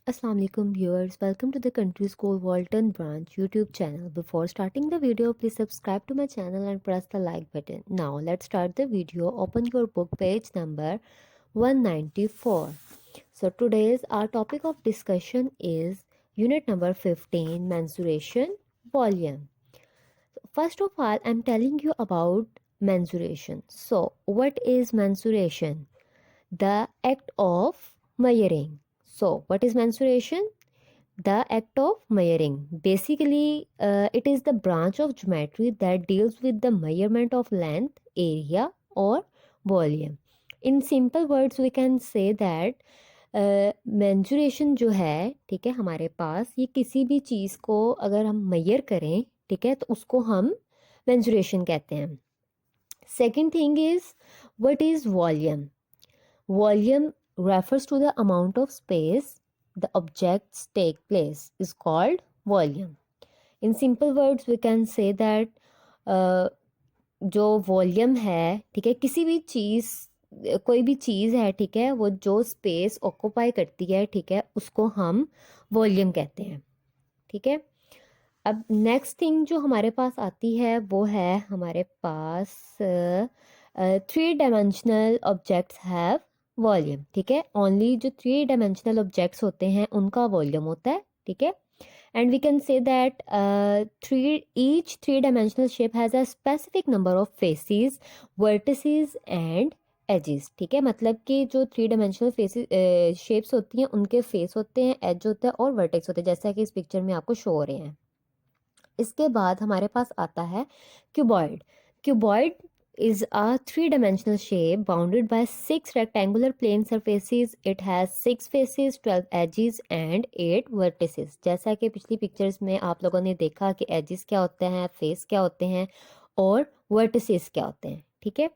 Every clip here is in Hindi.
Assalamualaikum viewers, welcome to the Country School Walton Branch YouTube channel. Before starting the video, please subscribe to my channel and press the like button. Now let's start the video. Open your book page number 194. So today's our topic of discussion is unit number 15, mensuration volume. First of all, I'm telling you about mensuration. So what is mensuration? The act of measuring. So what is mensuration? The act of measuring. Basically, it is the branch of geometry that deals with the measurement of length, area or volume. In simple words, we can say that मेंजुरेशन जो है, ठीक है, हमारे पास ये किसी भी चीज़ को अगर हम मेजर करें, ठीक है, तो उसको हम मेंजुरेशन कहते हैं. Second thing is what is volume. Volume refers to the amount of space the objects take place is called volume. In simple words, we can say that जो वॉल्यूम है, ठीक है, किसी भी चीज़, कोई भी चीज़ है, ठीक है, वो जो स्पेस ऑक्यूपाई करती है, ठीक है, उसको हम वॉल्यूम कहते हैं. ठीक है. अब नेक्स्ट थिंग जो हमारे पास आती है वो है हमारे पास 3 डायमेंशनल ऑब्जेक्ट्स हैव वॉल्यूम. ठीक है, ओनली जो 3 डायमेंशनल ऑब्जेक्ट्स होते हैं उनका वॉल्यूम होता है. ठीक है, and we can say that each 3 dimensional shape has a specific number of faces, vertices and edges. ठीक है, मतलब कि जो 3 डायमेंशनल फेसेस शेप्स होती हैं उनके फेस होते हैं, एज होता है और वर्टेक्स होते हैं, जैसा कि इस पिक्चर में आपको शो हो रहे हैं. इसके बाद हमारे पास आता है cuboid. Cuboid is a 3 dimensional shape bounded by 6 rectangular plane surfaces. It has 6 faces, 12 edges and 8 vertices. जैसा कि पिछली पिक्चर्स में आप लोगों ने देखा कि edges क्या होते हैं, face क्या होते हैं और vertices क्या होते हैं. ठीक है,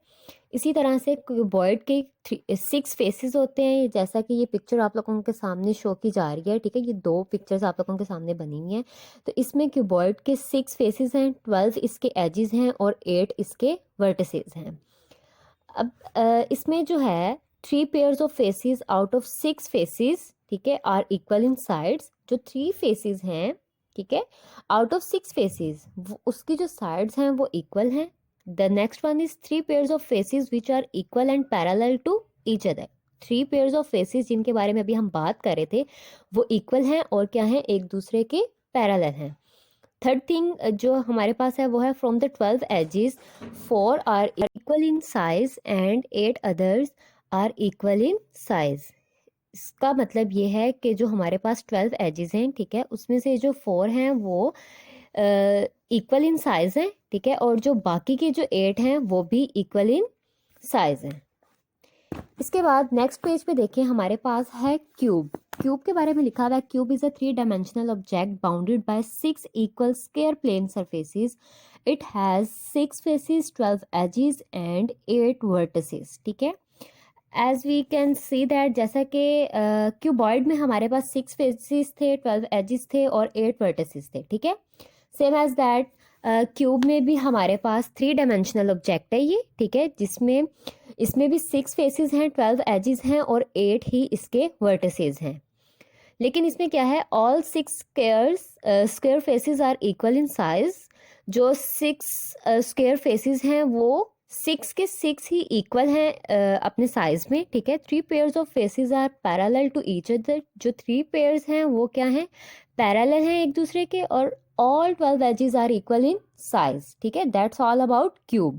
इसी तरह से क्यूबॉइड के 6 फेसेस होते हैं, जैसा कि ये पिक्चर आप लोगों के सामने शो की जा रही है. ठीक है, ये 2 पिक्चर्स आप लोगों के सामने बनी हुई हैं. तो इसमें क्यूबॉइड के 6 फेसेस हैं, 12 इसके एजेस हैं और 8 इसके वर्टिसेस हैं. अब इसमें जो है 3 pairs of faces out of 6 faces, ठीक है, आर इक्वल इन साइड्स. जो 3 फेसेस हैं, ठीक है, आउट ऑफ 6 फेसेस, उसकी जो साइड्स हैं वो इक्वल हैं. The next one is 3 pairs of faces which are equal and parallel to each other. 3 pairs of faces जिनके बारे में अभी हम बात कर रहे थे वो इक्वल हैं और क्या हैं, एक दूसरे के पैरेलल हैं. थर्ड थिंग जो हमारे पास है वो है from the 12 edges 4 are equal in size and 8 others are equal in size. इसका मतलब ये है कि जो हमारे पास 12 एजेस हैं, ठीक है, उसमें से जो 4 हैं वो इक्वल इन साइज हैं. ठीक है, और जो बाकी के जो 8 हैं वो भी इक्वल इन साइज हैं. इसके बाद नेक्स्ट पेज पे देखें, हमारे पास है क्यूब. क्यूब के बारे में लिखा हुआ है cube is a 3 dimensional object bounded by 6 equal square plane surfaces. It has 6 faces, 12 edges and 8 vertices. ठीक है, as we can see that जैसा कि क्यूबॉइड में हमारे पास 6 फेसेस थे, 12 एजेस थे और 8 वर्टिसेस थे. ठीक है, सेम एज दैट क्यूब में भी हमारे पास 3 डायमेंशनल ऑब्जेक्ट है ये. ठीक है, जिसमें इसमें भी 6 फेसेस हैं, 12 एजेस हैं और 8 ही इसके वर्टिसेस हैं. लेकिन इसमें क्या है, all 6 square faces are equal in size. जो 6 स्क्वायर फेसेस हैं वो 6 के 6 ही इक्वल हैं अपने साइज में. ठीक है, 3 pairs of faces are parallel to each other. जो 3 पेयर्स हैं वो क्या हैं, पैरेलल हैं एक दूसरे के, और all 12 edges are equal in size. ठीक है, that's all about cube.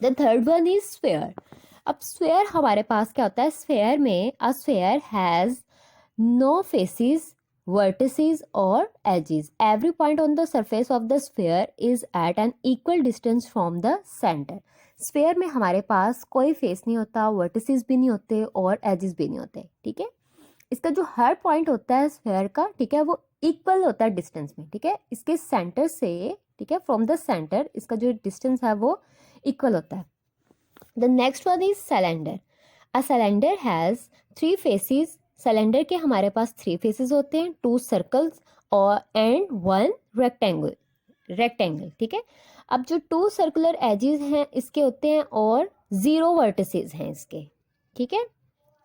The third one is sphere. अब sphere हमारे पास क्या होता है, sphere में a sphere has no faces, vertices or edges. Every point on the surface of the sphere is at an equal distance from the center. sphere में हमारे पास कोई फेस नहीं होता, vertices भी नहीं होते और edges भी नहीं होते. ठीक है, इसका जो हर पॉइंट होता है स्फेयर का, ठीक है, वो इक्वल होता है डिस्टेंस में. ठीक है, इसके सेंटर से, ठीक है, फ्रॉम द सेंटर इसका जो डिस्टेंस है वो इक्वल होता है. The next one is cylinder. A cylinder has 3 faces. Cylinder के हमारे पास 3 फेसेस होते हैं, 2 सर्कल्स और एंड 1 रेक्टेंगल. ठीक है, अब जो 2 सर्कुलर एजेस हैं इसके होते हैं और 0 वर्टिसेस हैं इसके. ठीक है,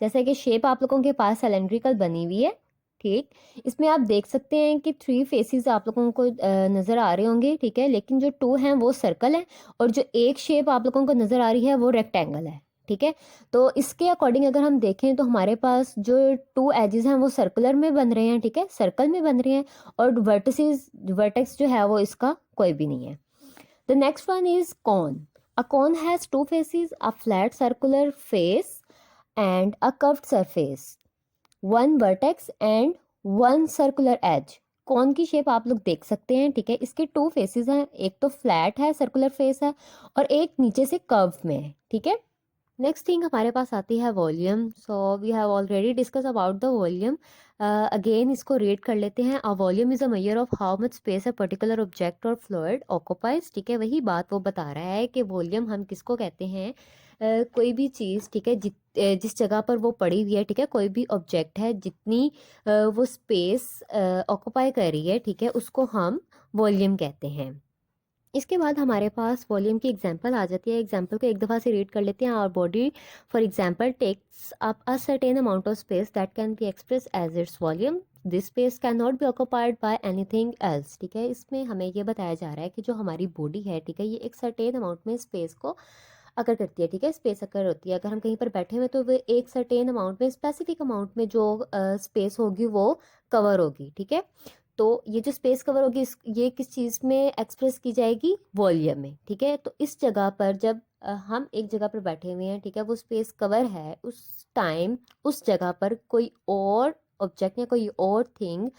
जैसे कि शेप आप लोगों के पास सिलेंड्रिकल बनी हुई है. ठीक, इसमें आप देख सकते हैं कि 3 फेसेस आप लोगों को नज़र आ रहे होंगे, ठीक है? लेकिन जो 2 हैं वो सर्कल है और जो एक शेप आप लोगों को नज़र आ रही है वो रेक्टेंगल है, ठीक है? तो इसके अकॉर्डिंग अगर हम देखें तो हमारे पास जो 2 एजेस हैं वो सर्कुलर में बन रहे हैं, ठीक है? सर्कल में बन रहे हैं और वर्टेक्स जो है वो इसका कोई भी नहीं है। The next one is cone. A cone has 2 faces, a flat circular face and a curved surface, 1 vertex and 1 circular edge. कौन की शेप आप लोग देख सकते हैं, ठीक है? इसके 2 फेसेस हैं, एक तो फ्लैट है, सर्कुलर फेस है और एक नीचे से कर्व में है, ठीक है? नेक्स्ट थिंग हमारे पास आती है volume. So we have already discuss about the volume. Again इसको रीड कर लेते हैं। A volume is a measure of how much space a particular object और फ्लूइड ऑक्यूपाइज, ठीक है? वही बात वो बता रहा है कि वॉल्यूम हम किसको कहते हैं। कोई भी चीज़, ठीक है, जिस जगह पर वो पड़ी हुई है, ठीक है, कोई भी ऑब्जेक्ट है जितनी वो स्पेस ऑक्यूपाई कर रही है, ठीक है, उसको हम वॉल्यूम कहते हैं। इसके बाद हमारे पास वॉल्यूम की एग्जांपल आ जाती है। एग्जांपल को एक दफ़ा से रीड कर लेते हैं। Our body for example takes up a certain amount of space that can be express as its volume. This space can not be occupied by anything else, ठीक है? इसमें हमें ये बताया जा रहा है कि जो हमारी बॉडी है, ठीक है, ये एक सर्टेन अमाउंट में स्पेस को अकर करती है, ठीक है? स्पेस अकर होती है। अगर हम कहीं पर बैठे हुए तो वो एक सर्टेन अमाउंट में, स्पेसिफिक अमाउंट में जो स्पेस होगी वो कवर होगी, ठीक है? तो ये जो स्पेस कवर होगी ये किस चीज़ में एक्सप्रेस की जाएगी? वॉल्यूम में, ठीक है? तो इस जगह पर जब हम एक जगह पर बैठे हुए हैं, ठीक है, वो स्पेस कवर है, उस टाइम उस जगह पर कोई और ऑब्जेक्ट या कोई और थिंग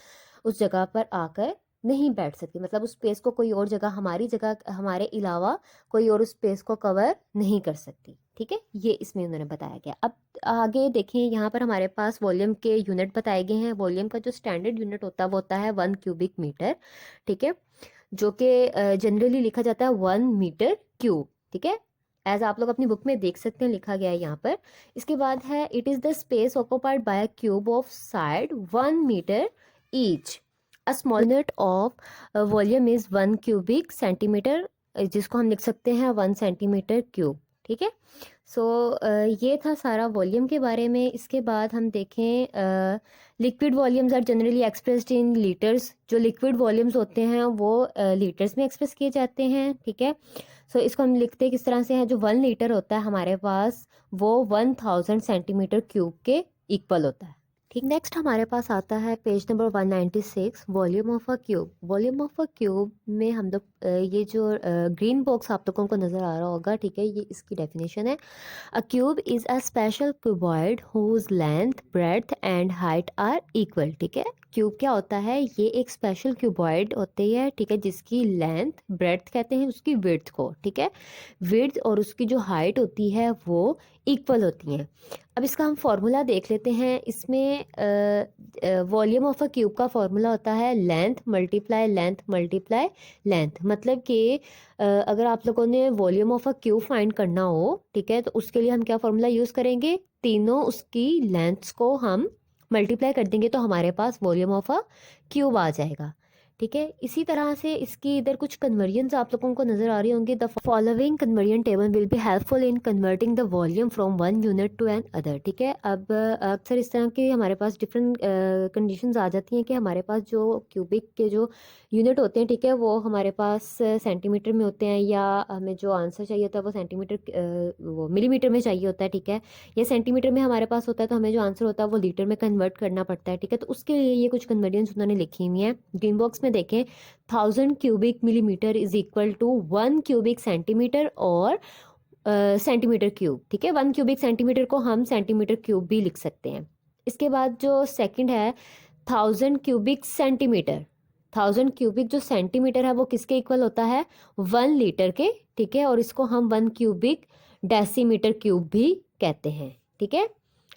उस जगह पर आकर नहीं बैठ सकती। मतलब उस स्पेस को कोई और जगह, हमारी जगह, हमारे अलावा कोई और उस स्पेस को कवर नहीं कर सकती, ठीक है? ये इसमें उन्होंने बताया गया। अब आगे देखें, यहाँ पर हमारे पास वॉल्यूम के यूनिट बताए गए हैं। वॉल्यूम का जो स्टैंडर्ड यूनिट होता है वो होता है 1 क्यूबिक मीटर, ठीक है, जो कि जनरली लिखा जाता है 1 मीटर क्यूब, ठीक है? एज आप लोग अपनी बुक में देख सकते हैं, लिखा गया है यहाँ पर। इसके बाद है it is the space occupied by a cube of side 1 metre each. A small unit of volume is 1 cubic centimetre, जिसको हम लिख सकते हैं 1 सेंटीमीटर क्यूब, ठीक है? सो ये था सारा वॉल्यूम के बारे में। इसके बाद हम देखें, liquid volumes are generally expressed in litres. जो लिक्विड वॉल्यूम्स होते हैं वो लीटर्स में एक्सप्रेस किए जाते हैं, ठीक है? सो इसको हम लिखते हैं किस तरह से है, जो 1 लीटर होता है हमारे पास वो 1000 सेंटीमीटर क्यूब के इक्वल होता है, ठीक। नेक्स्ट हमारे पास आता है page number 196, volume of a cube. Volume of a cube में हम लोग ये जो ग्रीन बॉक्स आप लोगों को नज़र आ रहा होगा, ठीक है, ये इसकी डेफिनेशन है। A cube is a special cuboid whose length, breadth and height are equal, ठीक है? क्यूब क्या होता है? ये एक स्पेशल क्यूबॉइड होती है, ठीक है, जिसकी लेंथ, ब्रेड्थ कहते हैं उसकी विड्थ को, ठीक है? विड्थ और उसकी जो हाइट होती है वो इक्वल होती हैं। अब इसका हम फॉर्मूला देख लेते हैं। इसमें वॉल्यूम ऑफ अ क्यूब का फॉर्मूला होता है length multiply length multiply length. मतलब कि अगर आप लोगों ने volume of a cube find करना हो, ठीक है, तो उसके लिए हम क्या फॉर्मूला यूज़ करेंगे? तीनों उसकी लेंथ्स को हम मल्टीप्लाई कर देंगे तो हमारे पास वॉल्यूम ऑफ अ क्यूब आ जाएगा, ठीक है? इसी तरह से इसकी इधर कुछ कन्वर्जन्स आप लोगों को नज़र आ रही होंगी। The following conversion table will be helpful in converting the volume from one unit to another, ठीक है? अब अक्सर इस तरह के हमारे पास डिफरेंट कंडीशंस आ जाती हैं कि हमारे पास जो क्यूबिक के जो यूनिट होते हैं, ठीक है, वो हमारे पास सेंटीमीटर में होते हैं, या हमें जो आंसर चाहिए होता है वो सेंटीमीटर वो मिलीमीटर में चाहिए होता है, ठीक है, या सेंटीमीटर में हमारे पास होता है तो हमें जो आंसर होता है वो लीटर में कन्वर्ट करना पड़ता है, ठीक है? तो उसके लिए ये कुछ कन्वर्जेंस उन्होंने लिखी हुई हैं। ग्रीन बॉक्स में देखें, 1000 cubic millimetre is equal to 1 cubic centimetre और सेंटीमीटर क्यूब, ठीक है? 1 क्यूबिक सेंटीमीटर को हम सेंटीमीटर क्यूब भी लिख सकते हैं। इसके बाद जो सेकंड है 1000 क्यूबिक सेंटीमीटर। 1000 क्यूबिक जो सेंटीमीटर है वो किसके इक्वल होता है? 1 लीटर के, ठीक है, और इसको हम 1 क्यूबिक डेसीमीटर क्यूब भी कहते हैं, ठीक है?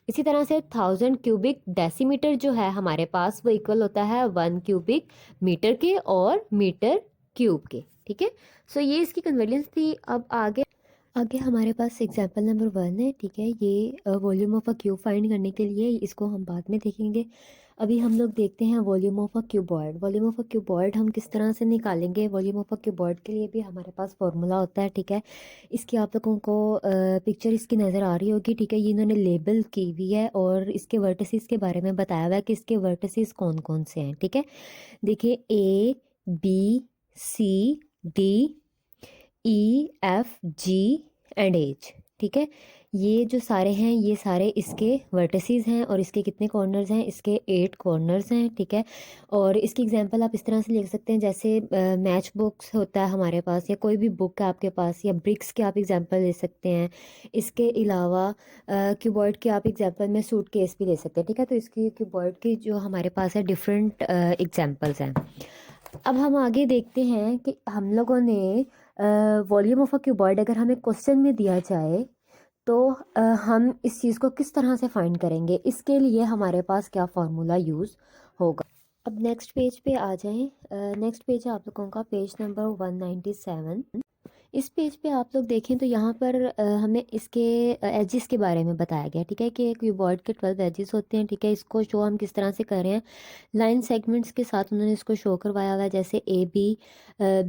इसी तरह से 1000 क्यूबिक डेसीमीटर जो है हमारे पास वो इक्वल होता है 1 क्यूबिक मीटर के और मीटर क्यूब के, ठीक है? सो ये इसकी कन्वर्जेंस थी। अब आगे आगे हमारे पास एग्जाम्पल नंबर 1 है, ठीक है? ये volume of a cube find करने के लिए, इसको हम बाद में देखेंगे। अभी हम लोग देखते हैं volume of a cuboid. Volume of a cuboid हम किस तरह से निकालेंगे? वॉल्यूम ऑफ अ क्यूबॉइड के लिए भी हमारे पास फॉर्मूला होता है, ठीक है। इसकी आप लोगों को पिक्चर इसकी नज़र आ रही होगी, ठीक है। ये इन्होंने लेबल की हुई है और इसके वर्टिसेस के बारे में बताया हुआ है कि इसके वर्टिसेस कौन कौन से हैं, ठीक है। देखिए A B C D E F G and H, ठीक है। ये जो सारे हैं ये सारे इसके वर्टिसेस हैं और इसके कितने कॉर्नर्स हैं? इसके 8 कॉर्नर्स हैं, ठीक है। और इसकी एग्जांपल आप इस तरह से लिख सकते हैं जैसे मैच बुक्स होता है हमारे पास या कोई भी बुक है आपके पास, या ब्रिक्स के आप एग्जांपल ले सकते हैं। इसके अलावा क्यूबॉइड के आप एग्जांपल में सूट केस भी ले सकते हैं, ठीक है। तो इसकी क्यूबॉइड की जो हमारे पास है डिफरेंट एग्जांपल्स हैं। अब हम आगे देखते हैं कि हम लोगों ने वॉल्यूम ऑफ अ क्यूबॉइड अगर हमें क्वेश्चन में दिया जाए तो हम इस चीज़ को किस तरह से फाइंड करेंगे? इसके लिए हमारे पास क्या फार्मूला यूज़ होगा? अब नेक्स्ट पेज पे आ जाएं। नेक्स्ट पेज है आप लोगों का पेज नंबर 197। इस पेज पे आप लोग देखें तो यहाँ पर हमें इसके एजिस के बारे में बताया गया, ठीक है, कि क्यूबॉइड के 12 एजिस होते हैं, ठीक है। इसको शो हम किस तरह से कर रहे हैं? लाइन सेगमेंट्स के साथ उन्होंने इसको शो करवाया हुआ है, जैसे AB,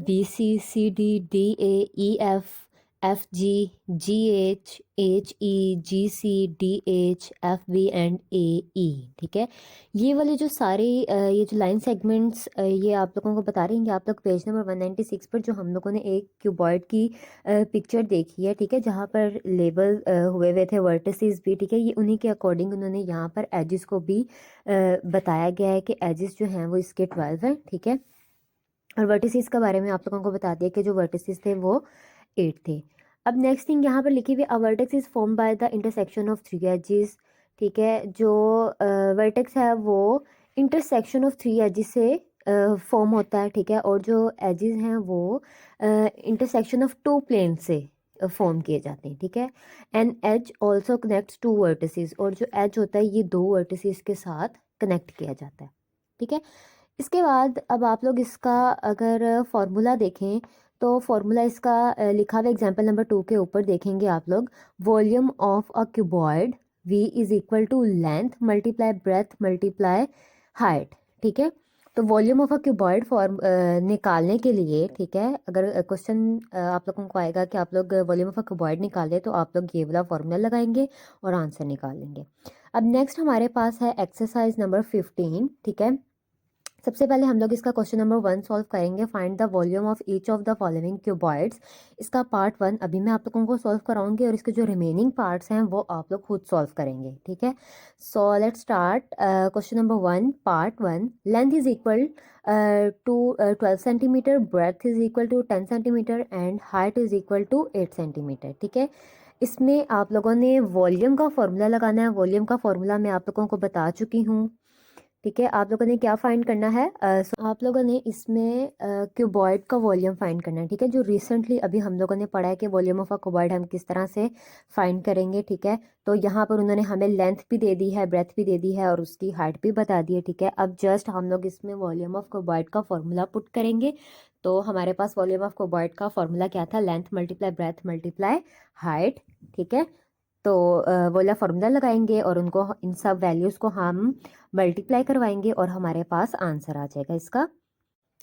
BC, CD, DA, EF, FG, GH, HE, GC, DH, FB and AE, ठीक है। ये वाले जो सारे ये जो लाइन सेगमेंट्स ये आप लोगों को बता रही हैं। आप लोग पेज नंबर 196 पर जो हम लोगों ने एक क्यूबॉइड की पिक्चर देखी है, ठीक है, जहाँ पर लेबल हुए हुए थे वर्टिसेस भी, ठीक है। ये उन्हीं के अकॉर्डिंग उन्होंने यहाँ पर एजिस को भी बताया गया है कि एजिस जो हैं वो इसके 12 हैं, ठीक है। और वर्टिसेस के बारे में आप लोगों को बता दिया कि जो वर्टिसेस थे वो 8 थे। अब नेक्स्ट थिंग यहाँ पर लिखी हुई, a vertex is form by the intersection of 3 edges, ठीक है। जो वर्टेक्स है वो इंटरसेक्शन ऑफ 3 एजिस से फॉर्म होता है, ठीक है। और जो एजिस हैं वो इंटरसेक्शन ऑफ 2 प्लेन से फॉर्म किए जाते हैं, ठीक है। An edge also connects 2 vertices, और जो एज होता है ये 2 वर्टिसेस के साथ कनेक्ट किया जाता है, ठीक है। इसके बाद अब आप लोग इसका अगर फॉर्मूला देखें तो फॉर्मूला इसका लिखा हुआ एग्जांपल नंबर 2 के ऊपर देखेंगे आप लोग। Volume of a cuboid V is equal to length multiply breadth multiply height, ठीक है। तो volume of a cuboid form निकालने के लिए, ठीक है, अगर क्वेश्चन आप लोगों को आएगा कि आप लोग वॉल्यूम ऑफ अ क्यूबॉइड निकालें तो आप लोग ये वाला फॉर्मूला लगाएंगे और आंसर निकाल लेंगे। अब नेक्स्ट हमारे पास है एक्सरसाइज नंबर 15, ठीक है। सबसे पहले हम लोग इसका क्वेश्चन नंबर 1 सॉल्व करेंगे। Find the volume of each of the following cuboids. इसका पार्ट 1 अभी मैं आप लोगों को सॉल्व कराऊंगी और इसके जो रिमेनिंग पार्ट्स हैं वो आप लोग खुद सॉल्व करेंगे, ठीक है। So let's start question number 1 part 1। Length is equal to 12 centimetre, breadth is equal to 10 centimetre and height is equal to 8 centimetre, ठीक है। इसमें आप लोगों ने वॉल्यूम का फॉर्मूला लगाना है। वॉल्यूम का फॉर्मूला मैं आप लोगों को बता चुकी हूँ, ठीक है। आप लोगों ने क्या फाइंड करना है? आप लोगों ने इसमें क्यूबॉइड का वॉल्यूम फाइंड करना है, ठीक है। जो रिसेंटली अभी हम लोगों ने पढ़ा है कि वॉल्यूम ऑफ अ क्यूबॉइड हम किस तरह से फाइंड करेंगे, ठीक है। तो यहाँ पर उन्होंने हमें लेंथ भी दे दी है, ब्रेथ भी दे दी है और उसकी हाइट भी बता दी है, ठीक है। अब जस्ट हम लोग इसमें वॉल्यूम ऑफ क्यूबॉइड का फॉर्मूला पुट करेंगे। तो हमारे पास वॉल्यूम ऑफ क्यूबॉइड का फॉर्मूला क्या था? Length multiply breadth multiply height, ठीक है। तो वो वाला फार्मूला लगाएंगे और उनको इन सब वैल्यूज़ को हम मल्टीप्लाई करवाएंगे और हमारे पास आंसर आ जाएगा इसका।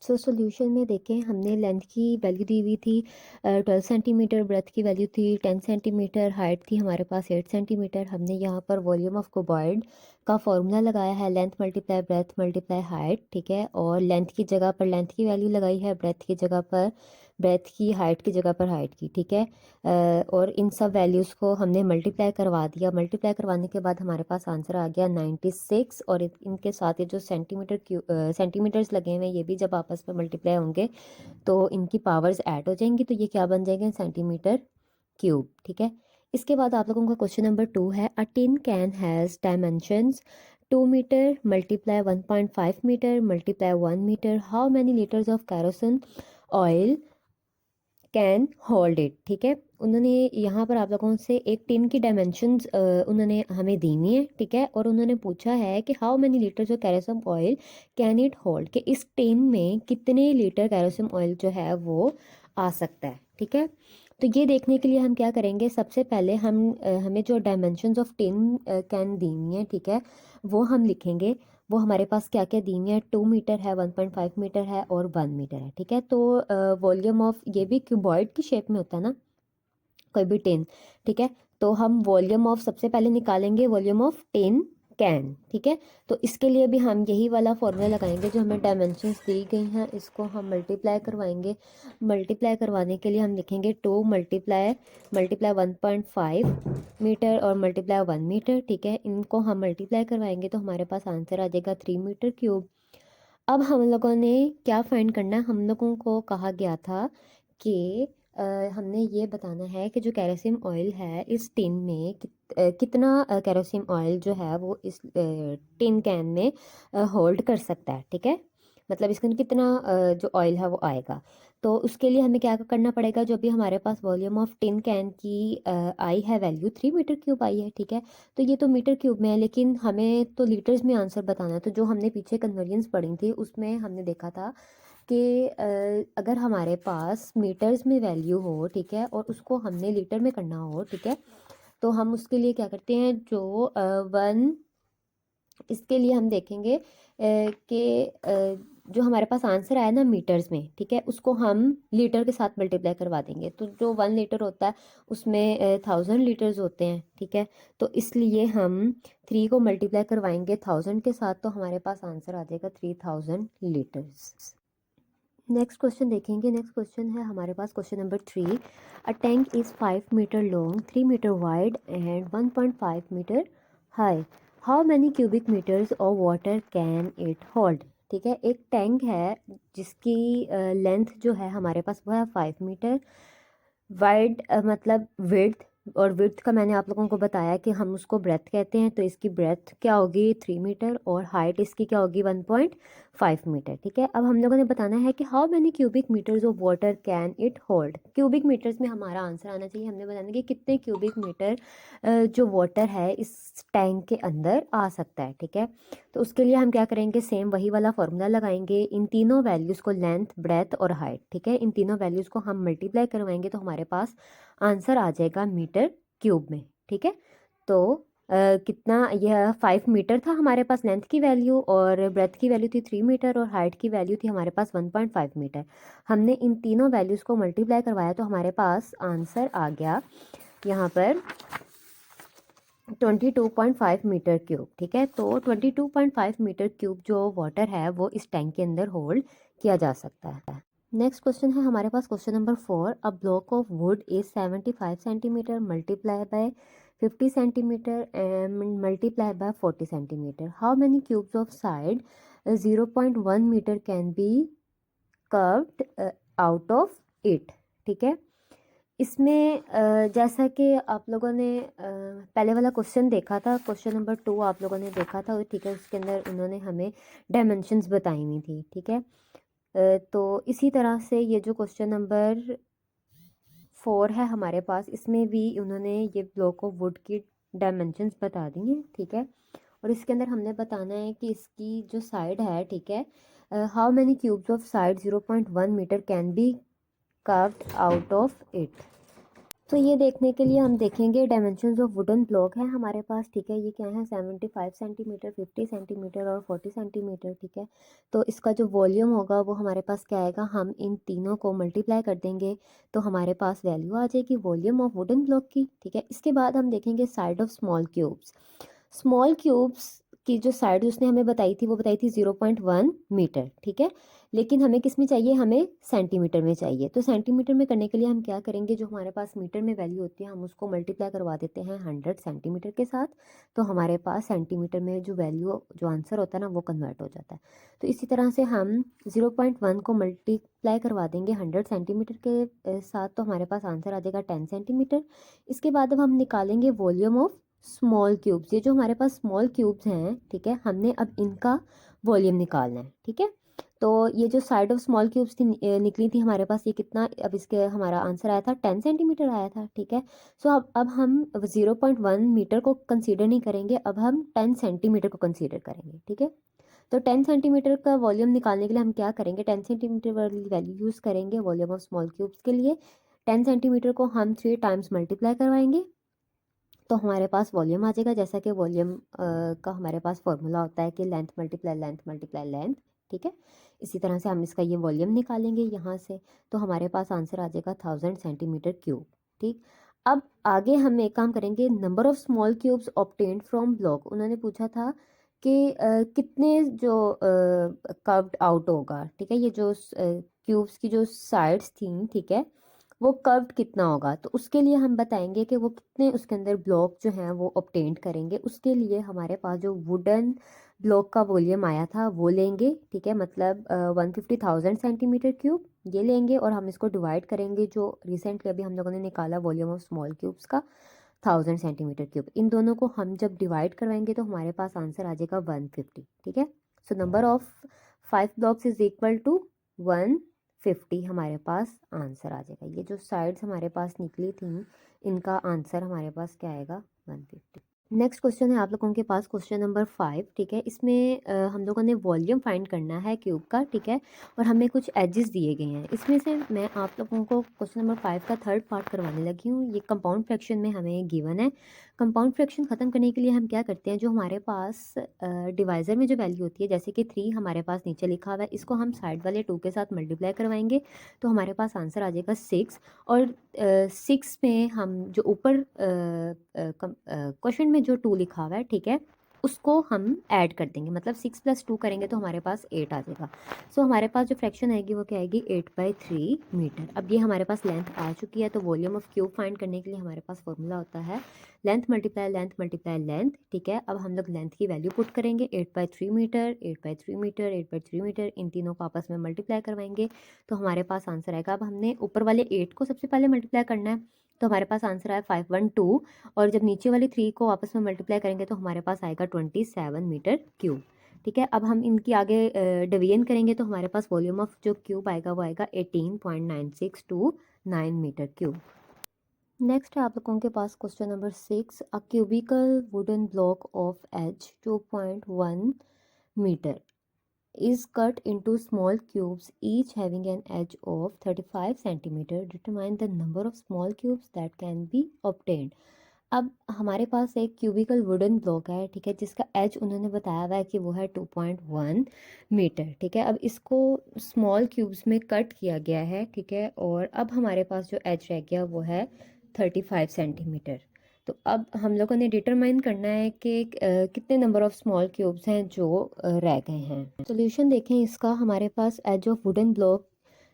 सो सॉल्यूशन में देखें, हमने लेंथ की वैल्यू दी हुई थी 12 सेंटीमीटर, ब्रेथ की वैल्यू थी 10 सेंटीमीटर, हाइट थी हमारे पास 8 सेंटीमीटर। हमने यहाँ पर वॉल्यूम ऑफ क्यूबॉइड का फॉर्मूला लगाया है length multiply breadth multiply height, ठीक है। और लेंथ की जगह पर लेंथ की वैल्यू लगाई है, ब्रेथ की जगह पर ब्रेथ की, हाइट की जगह पर हाइट की, ठीक है। और इन सब वैल्यूज़ को हमने मल्टीप्लाई करवा दिया। मल्टीप्लाई करवाने के बाद हमारे पास आंसर आ गया 96। और इनके साथ ये जो सेंटीमीटर्स लगे हुए हैं ये भी जब आपस में मल्टीप्लाई होंगे तो इनकी पावर्स ऐड हो जाएंगी, तो ये क्या बन जाएंगे? सेंटीमीटर क्यूब, ठीक है। इसके बाद आप लोगों का क्वेश्चन नंबर 2 है। A tin can has dimensions 2 metre multiply 1.5 metre multiply 1 metre. How many litres of kerosene oil can hold it, ठीक है। उन्होंने यहाँ पर आप लोगों से एक टिन की डायमेंशंस उन्होंने हमें दी हुई है, ठीक है। और उन्होंने पूछा है कि how many litres of kerosene oil can it hold, कि इस टिन में कितने लीटर कैरोसिन ऑयल जो है वो आ सकता है, ठीक है। तो ये देखने के लिए हम क्या करेंगे? सबसे पहले हम हमें जो डायमेंशंस ऑफ टिन कैन दी हुई हैं, ठीक है, वो हम लिखेंगे। वो हमारे पास क्या क्या दी हुई है, 2 मीटर है, 1.5 मीटर है और 1 मीटर है, ठीक है। तो वॉल्यूम ऑफ, ये भी क्यूबॉइड की शेप में होता है ना कोई भी टेन, ठीक है। तो हम वॉल्यूम ऑफ सबसे पहले निकालेंगे वॉल्यूम ऑफ टेन कैन, ठीक है। तो इसके लिए भी हम यही वाला फॉर्मूला लगाएंगे, जो हमें डायमेंशंस दी गई हैं इसको हम मल्टीप्लाई करवाएंगे। मल्टीप्लाई करवाने के लिए हम लिखेंगे 2 मल्टीप्लाई मल्टीप्लाई 1.5 मीटर और मल्टीप्लाई 1 मीटर, ठीक है। इनको हम मल्टीप्लाई करवाएंगे तो हमारे पास आंसर आ जाएगा 3 मीटर क्यूब। अब हम लोगों ने क्या फाइंड करना है, हम लोगों को कहा गया था कि हमने ये बताना है कि जो कैरोसिन ऑयल है इस टिन में कितना कैरोसिन ऑयल जो है वो इस टिन कैन में होल्ड कर सकता है, ठीक है। मतलब इसके अंदर कितना जो ऑयल है वो आएगा। तो उसके लिए हमें क्या करना पड़ेगा, जो भी हमारे पास वॉल्यूम ऑफ टिन कैन की आई है वैल्यू 3 मीटर क्यूब आई है, ठीक है। तो ये तो मीटर क्यूब में है, लेकिन हमें तो लीटर्स में आंसर बताना है। तो जो हमने पीछे कन्वर्जन्स पढ़ी थी उसमें हमने देखा था कि अगर हमारे पास मीटर्स में वैल्यू हो, ठीक है, और उसको हमने लीटर में करना हो, ठीक है, तो हम उसके लिए क्या करते हैं, जो वन, इसके लिए हम देखेंगे कि जो हमारे पास आंसर आया ना मीटर्स में, ठीक है, उसको हम लीटर के साथ मल्टीप्लाई करवा देंगे। तो जो 1 लीटर होता है उसमें 1000 लीटर्स होते हैं, ठीक है। तो इसलिए हम 3 को मल्टीप्लाई करवाएंगे 1000 के साथ, तो हमारे पास आंसर आ जाएगा 3000 लीटर्स। नेक्स्ट क्वेश्चन देखेंगे। नेक्स्ट क्वेश्चन है हमारे पास question number 3। A tank is 5 metre long, 3 metre wide and 1.5 metre high. How many cubic metres of water can it hold, ठीक है। एक टैंक है जिसकी लेंथ जो है हमारे पास वो है 5 मीटर, वाइड मतलब विड्थ, और विड्थ का मैंने आप लोगों को बताया कि हम उसको ब्रेथ कहते हैं, तो इसकी ब्रेथ क्या होगी 3 मीटर और हाइट इसकी क्या होगी 1.5 मीटर, ठीक है। अब हम लोगों ने बताना है कि how many cubic metres of water can it hold. Cubic metres में हमारा आंसर आना चाहिए, हमने बताना कि कितने क्यूबिक मीटर जो वाटर है इस टैंक के अंदर आ सकता है, ठीक है। तो उसके लिए हम क्या करेंगे, सेम वही वाला फॉर्मूला लगाएंगे, इन तीनों वैल्यूज़ को, लेंथ, ब्रेथ और हाइट, ठीक है, इन तीनों वैल्यूज़ को हम मल्टीप्लाई करवाएंगे तो हमारे पास आंसर आ जाएगा मीटर क्यूब में, ठीक है। तो कितना, यह 5 मीटर था हमारे पास लेंथ की वैल्यू, और ब्रेथ की वैल्यू थी 3 मीटर और हाइट की वैल्यू थी हमारे पास 1.5 मीटर। हमने इन तीनों वैल्यूज़ को मल्टीप्लाई करवाया तो हमारे पास आंसर आ गया यहाँ पर 22.5 मीटर क्यूब, ठीक है। तो 22.5 मीटर क्यूब जो वाटर है वो इस टैंक के अंदर होल्ड किया जा सकता है। नेक्स्ट क्वेश्चन है हमारे पास question number 4। A block of wood is 75 centimetre multiply by 50 centimetre and multiply by 40 centimetre. How many cubes of side 0.1 metre can be curved out of it, ठीक है। इसमें जैसा कि आप लोगों ने पहले वाला क्वेश्चन देखा था, क्वेश्चन नंबर 2 आप लोगों ने देखा था, ठीक है, उसके अंदर उन्होंने हमें डायमेंशंस बताई हुई थी, ठीक है। तो इसी तरह से ये जो क्वेश्चन नंबर 4 है हमारे पास, इसमें भी उन्होंने ये ब्लॉक ऑफ वुड की डायमेंशंस बता दी हैं, ठीक है। और इसके अंदर हमने बताना है कि इसकी जो साइड है, ठीक है, how many cubes of side 0.1 metre can be carved out of it. तो ये देखने के लिए हम देखेंगे डायमेंशंस ऑफ वुडन ब्लॉक है हमारे पास, ठीक है। ये क्या है, 75 सेंटीमीटर, 50 सेंटीमीटर और 40 सेंटीमीटर, ठीक है। तो इसका जो वॉल्यूम होगा वो हमारे पास क्या आएगा, हम इन तीनों को मल्टीप्लाई कर देंगे तो हमारे पास वैल्यू आ जाएगी वॉल्यूम ऑफ वुडन ब्लॉक की, ठीक है। इसके बाद हम देखेंगे side of small cubes. Small cubes की जो साइड उसने हमें बताई थी वो बताई थी 0.1 मीटर, ठीक है। लेकिन हमें किस में चाहिए, हमें सेंटीमीटर में चाहिए। तो सेंटीमीटर में करने के लिए हम क्या करेंगे, जो हमारे पास मीटर में वैल्यू होती है हम उसको मल्टीप्लाई करवा देते हैं 100 सेंटीमीटर के साथ, तो हमारे पास सेंटीमीटर में जो वैल्यू, जो आंसर होता है ना वो कन्वर्ट हो जाता है। तो इसी तरह से हम 0.1 को मल्टीप्लाई करवा देंगे 100 सेंटीमीटर के साथ, तो हमारे पास आंसर आ जाएगा 10 सेंटीमीटर। इसके बाद अब हम निकालेंगे वॉल्यूम ऑफ स्मॉल क्यूब्स। ये जो हमारे पास स्मॉल क्यूब्स हैं, ठीक है, हमने अब इनका वॉल्यूम निकालना है, ठीक है। तो ये जो साइड ऑफ स्मॉल क्यूब्स थी निकली थी हमारे पास, ये कितना, अब इसके हमारा आंसर आया था 10 सेंटीमीटर आया था, ठीक है। सो अब हम 0.1 मीटर को कंसीडर नहीं करेंगे, अब हम 10 सेंटीमीटर को कंसीडर करेंगे, ठीक है। तो 10 सेंटीमीटर का वॉल्यूम निकालने के लिए हम क्या करेंगे, 10 सेंटीमीटर वाली वैल्यू यूज़ करेंगे वॉल्यूम ऑफ स्मॉल क्यूब्स के लिए। 10 सेंटीमीटर को हम 3 टाइम्स मल्टीप्लाई करवाएंगे तो हमारे पास वॉल्यूम आ जाएगा, जैसा कि वॉल्यूम का हमारे पास फॉर्मूला होता है कि length multiply length multiply length, ठीक है। इसी तरह से हम इसका ये वॉल्यूम निकालेंगे यहाँ से, तो हमारे पास आंसर आ जाएगा 1000 सेंटीमीटर क्यूब, ठीक। अब आगे हम एक काम करेंगे, number of small cubes obtained from block. उन्होंने पूछा था कि कितने जो कर्व्ड आउट होगा, ठीक है, ये जो क्यूब्स की जो साइड्स थी, ठीक है, वो कर्व्ड कितना होगा। तो उसके लिए हम बताएंगे कि वो कितने उसके अंदर ब्लॉक जो हैं वो ऑब्टेन करेंगे। उसके लिए हमारे पास जो वुडन ब्लॉक का वॉल्यूम आया था वो लेंगे, ठीक है, मतलब 150,000 सेंटीमीटर क्यूब ये लेंगे, और हम इसको डिवाइड करेंगे जो रिसेंटली अभी हम लोगों ने निकाला वॉल्यूम ऑफ स्मॉल क्यूब्स का 1000 सेंटीमीटर क्यूब। इन दोनों को हम जब डिवाइड करवाएंगे तो हमारे पास आंसर आ जाएगा 150, ठीक है। So number of 5 blocks is equal to 150, हमारे पास आंसर आ जाएगा। ये जो साइड्स हमारे पास निकली थी इनका आंसर हमारे पास क्या आएगा, 150। नेक्स्ट क्वेश्चन है आप लोगों के पास क्वेश्चन नंबर 5, ठीक है। इसमें हम लोगों ने वॉल्यूम फाइंड करना है क्यूब का, ठीक है, और हमें कुछ एजेस दिए गए हैं। इसमें से मैं आप लोगों को क्वेश्चन नंबर 5 का थर्ड पार्ट करवाने लगी हूँ। ये कंपाउंड फ्रैक्शन में हमें गिवन है। कंपाउंड फ्रैक्शन ख़त्म करने के लिए हम क्या करते हैं, जो हमारे पास डिवाइज़र में जो वैल्यू होती है, जैसे कि 3 हमारे पास नीचे लिखा हुआ है, इसको हम साइड वाले 2 के साथ मल्टीप्लाई करवाएंगे तो हमारे पास आंसर आ जाएगा 6। और 6 में हम जो ऊपर क्वेश्चन में जो 2 लिखा हुआ है, ठीक है, उसको हम ऐड कर देंगे, मतलब 6 + 2 करेंगे तो हमारे पास 8 आ जाएगा। सो हमारे पास जो फ्रैक्शन आएगी वो क्या आएगी, 8/3 मीटर। अब ये हमारे पास लेंथ आ चुकी है, तो वॉल्यूम ऑफ क्यूब फाइंड करने के लिए हमारे पास फॉर्मूला होता है length multiply length multiply length, ठीक है। अब हम लोग लेंथ की वैल्यू पुट करेंगे, 8/3 मीटर 8/3 मीटर 8/3 मीटर, इन तीनों को आपस में मल्टीप्लाई करवाएंगे तो हमारे पास आंसर आएगा। अब हमने ऊपर वाले 8 को सबसे पहले मल्टीप्लाई करना है, तो हमारे पास आंसर आया 512, और जब नीचे वाली 3 को आपस में मल्टीप्लाई करेंगे तो हमारे पास आएगा 27 मीटर क्यूब, ठीक है। अब हम इनकी आगे डिवीजन करेंगे तो हमारे पास वॉल्यूम ऑफ जो क्यूब आएगा वो आएगा 18.9629 मीटर क्यूब। नेक्स्ट है आप लोगों के पास question number 6, a cubical wooden block of edge 2.1 metre is cut into small cubes each having an edge of 35 centimeter. Determine the number of small cubes that can be obtained. अब हमारे पास एक क्यूबिकल वुडन ब्लॉक है, ठीक है, जिसका एज उन्होंने बताया हुआ है कि वो है 2.1 मीटर, ठीक है। अब इसको स्मॉल क्यूब्स में कट किया गया है, ठीक है, और अब हमारे पास जो एज रह गया वो है 35 सेंटीमीटर। तो अब हम लोगों ने डिटरमाइन करना है कि कितने नंबर ऑफ स्मॉल क्यूब्स हैं जो रह गए हैं। सॉल्यूशन देखें इसका, हमारे पास edge of wooden block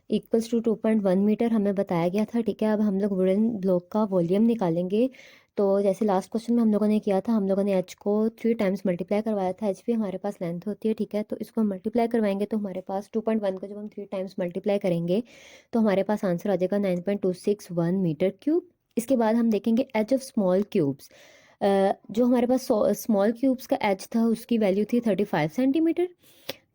equals to 2.1 metre हमें बताया गया था, ठीक है। अब हम लोग वुडन ब्लॉक का वॉल्यूम निकालेंगे। तो जैसे लास्ट क्वेश्चन में हम लोगों ने किया था, हम लोगों ने एच को 3 टाइम्स मल्टीप्लाई करवाया था। एच भी हमारे पास लेंथ होती है, ठीक है, तो इसको हम मल्टीप्लाई करवाएंगे तो हमारे पास 2.1 को जब हम 3 टाइम्स मल्टीप्लाई करेंगे तो हमारे पास आंसर आ जाएगा 9.261 मीटर क्यूब। इसके बाद हम देखेंगे एज ऑफ स्मॉल क्यूब्स। जो हमारे पास स्मॉल क्यूब्स का एज था उसकी वैल्यू थी 35 सेंटीमीटर,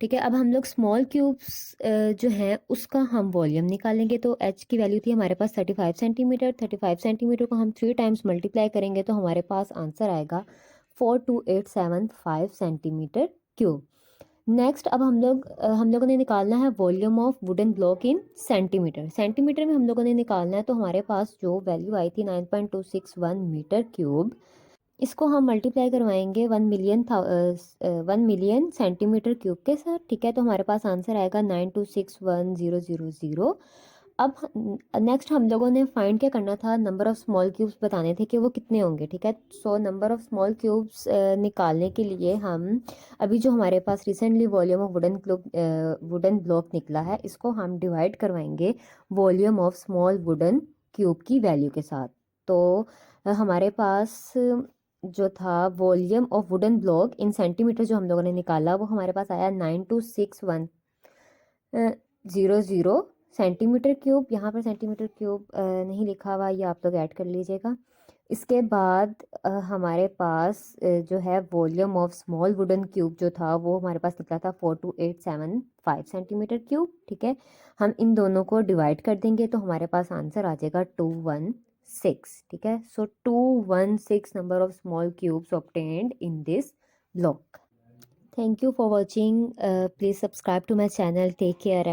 ठीक है। अब हम लोग स्मॉल क्यूब्स जो हैं उसका हम वॉल्यूम निकालेंगे, तो एच की वैल्यू थी हमारे पास 35 सेंटीमीटर। 35 सेंटीमीटर को हम 3 टाइम्स मल्टीप्लाई करेंगे तो हमारे पास आंसर आएगा 42875 सेंटीमीटर क्यूब। नेक्स्ट अब हम लोगों ने निकालना है volume of wooden block in centimetre. Centimetre में हम लोगों ने निकालना है, तो हमारे पास जो वैल्यू आई थी 9.261 मीटर क्यूब, इसको हम मल्टीप्लाई करवाएंगे 1 मिलियन सेंटीमीटर क्यूब के साथ, ठीक है, तो हमारे पास आंसर आएगा 9261000। अब नेक्स्ट हम लोगों ने फाइंड क्या करना था, नंबर ऑफ स्मॉल क्यूब्स बताने थे कि वो कितने होंगे, ठीक है। So number of small cubes निकालने के लिए हम अभी जो हमारे पास recently volume of wooden block निकला है इसको हम डिवाइड करवाएंगे volume of small wooden cube की वैल्यू के साथ। तो हमारे पास जो था volume of wooden block in centimetre जो हम लोगों ने निकाला वो हमारे पास आया 9261000 सेंटीमीटर क्यूब। यहाँ पर सेंटीमीटर क्यूब नहीं लिखा हुआ, ये आप लोग ऐड कर लीजिएगा। इसके बाद हमारे पास जो है volume of small wooden cube जो था वो हमारे पास निकला था 42875 सेंटीमीटर क्यूब, ठीक है। हम इन दोनों को डिवाइड कर देंगे तो हमारे पास आंसर आ जाएगा 216, ठीक है। So 216 number of small cubes obtained in this block. Thank you for watching, please subscribe to my channel, take care.